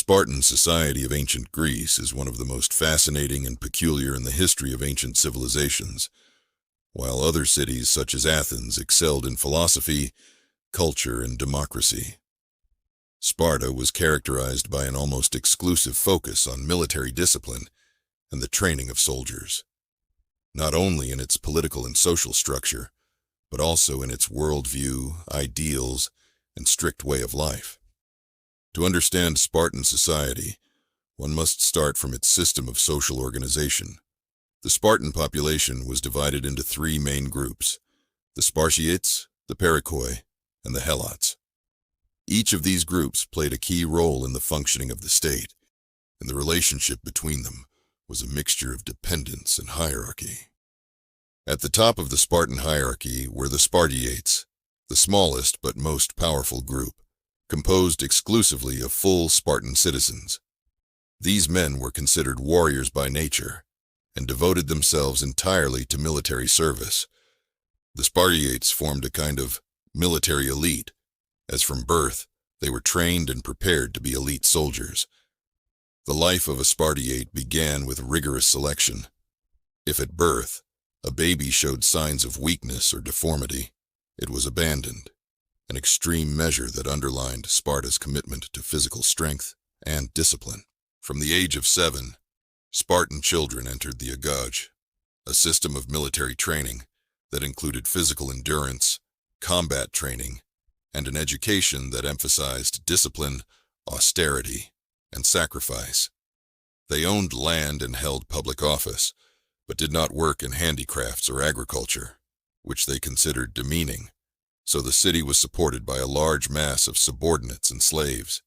Spartan society of ancient Greece is one of the most fascinating and peculiar in the history of ancient civilizations. While other cities such as Athens excelled in philosophy, culture, and democracy, Sparta was characterized by an almost exclusive focus on military discipline and the training of soldiers, not only in its political and social structure, but also in its worldview, ideals, and strict way of life. To understand Spartan society, one must start from its system of social organization. The Spartan population was divided into three main groups: the Spartiates, the Perioeci, and the Helots. Each of these groups played a key role in the functioning of the state, and the relationship between them was a mixture of dependence and hierarchy. At the top of the Spartan hierarchy were the Spartiates, the smallest but most powerful group, composed exclusively of full Spartan citizens. These men were considered warriors by nature and devoted themselves entirely to military service. The Spartiates formed a kind of military elite, as from birth they were trained and prepared to be elite soldiers. The life of a Spartiate began with rigorous selection. If at birth a baby showed signs of weakness or deformity, it was abandoned, an extreme measure that underlined Sparta's commitment to physical strength and discipline. From the age of 7, Spartan children entered the agage, a system of military training that included physical endurance, combat training, and an education that emphasized discipline, austerity, and sacrifice. They owned land and held public office, but did not work in handicrafts or agriculture, which they considered demeaning, so the city was supported by a large mass of subordinates and slaves.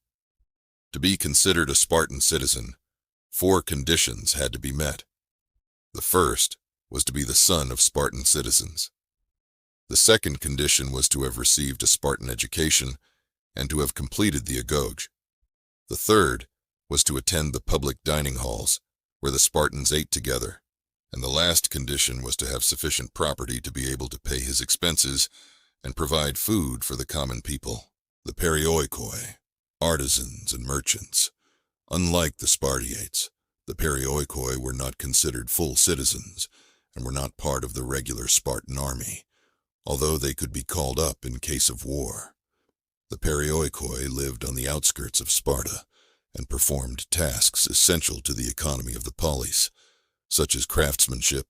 To be considered a Spartan citizen, 4 conditions had to be met. The first was to be the son of Spartan citizens. The second condition was to have received a Spartan education and to have completed the agage. The third was to attend the public dining halls, where the Spartans ate together, and the last condition was to have sufficient property to be able to pay his expenses and provide food for the common people, the Perioeci, artisans and merchants. Unlike the Spartiates, the Perioeci were not considered full citizens and were not part of the regular Spartan army, although they could be called up in case of war. The Perioeci lived on the outskirts of Sparta and performed tasks essential to the economy of the polis, such as craftsmanship,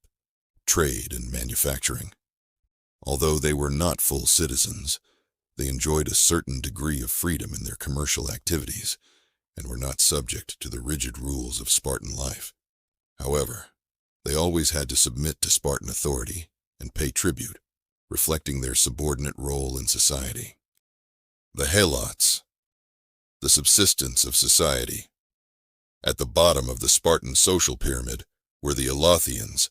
trade, and manufacturing. Although they were not full citizens, they enjoyed a certain degree of freedom in their commercial activities and were not subject to the rigid rules of Spartan life. However, they always had to submit to Spartan authority and pay tribute, reflecting their subordinate role in society. The Helots, the subsistence of society. At the bottom of the Spartan social pyramid were the Ilothians,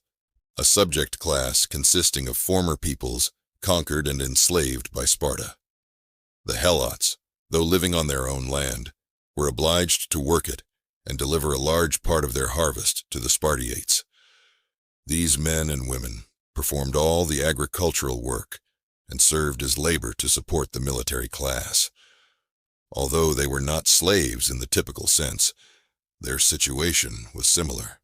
a subject class consisting of former peoples conquered and enslaved by Sparta. The Helots, though living on their own land, were obliged to work it and deliver a large part of their harvest to the Spartiates. These men and women performed all the agricultural work and served as labor to support the military class. Although they were not slaves in the typical sense, their situation was similar.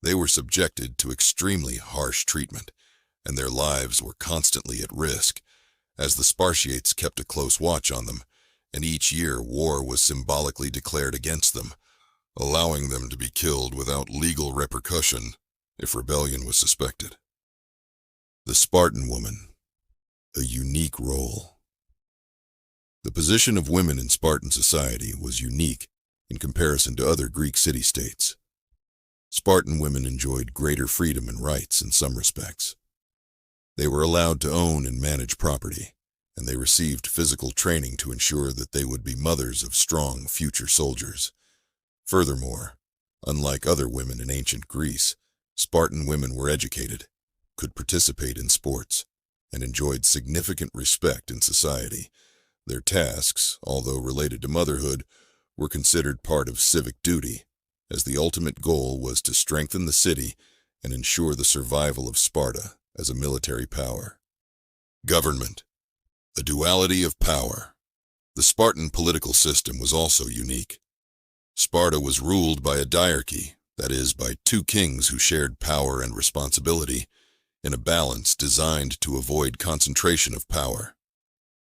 They were subjected to extremely harsh treatment, and their lives were constantly at risk, as the Spartiates kept a close watch on them, and each year war was symbolically declared against them, allowing them to be killed without legal repercussion if rebellion was suspected. The Spartan woman, a unique role. The position of women in Spartan society was unique in comparison to other Greek city-states. Spartan women enjoyed greater freedom and rights in some respects. They were allowed to own and manage property, and they received physical training to ensure that they would be mothers of strong future soldiers. Furthermore, unlike other women in ancient Greece, Spartan women were educated, could participate in sports, and enjoyed significant respect in society. Their tasks, although related to motherhood, were considered part of civic duty, as the ultimate goal was to strengthen the city and ensure the survival of Sparta as a military power. Government, a duality of power. The Spartan political system was also unique. Sparta was ruled by a diarchy, that is, by two kings who shared power and responsibility, in a balance designed to avoid concentration of power.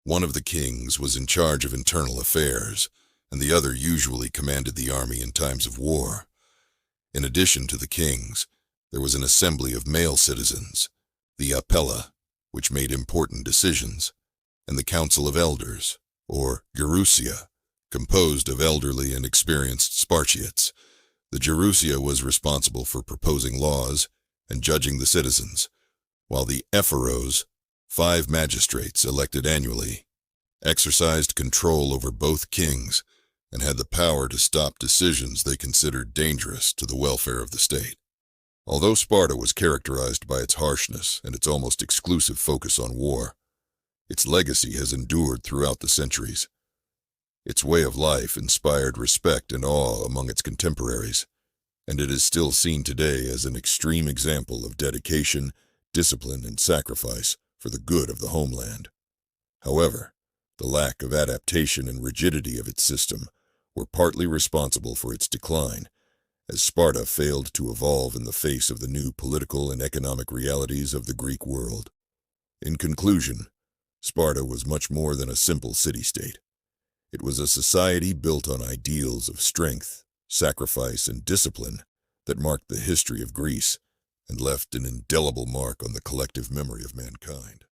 One of the kings was in charge of internal affairs, and the other usually commanded the army in times of war. In addition to the kings, there was an assembly of male citizens, the Apella, which made important decisions, and the Council of Elders, or Gerousia, composed of elderly and experienced Spartiates. The Gerousia was responsible for proposing laws and judging the citizens, while the Ephoros, 5 magistrates elected annually, exercised control over both kings and had the power to stop decisions they considered dangerous to the welfare of the state. Although Sparta was characterized by its harshness and its almost exclusive focus on war, its legacy has endured throughout the centuries. Its way of life inspired respect and awe among its contemporaries, and it is still seen today as an extreme example of dedication, discipline, and sacrifice for the good of the homeland. However, the lack of adaptation and rigidity of its system were partly responsible for its decline, as Sparta failed to evolve in the face of the new political and economic realities of the Greek world. In conclusion, Sparta was much more than a simple city-state. It was a society built on ideals of strength, sacrifice, and discipline that marked the history of Greece and left an indelible mark on the collective memory of mankind.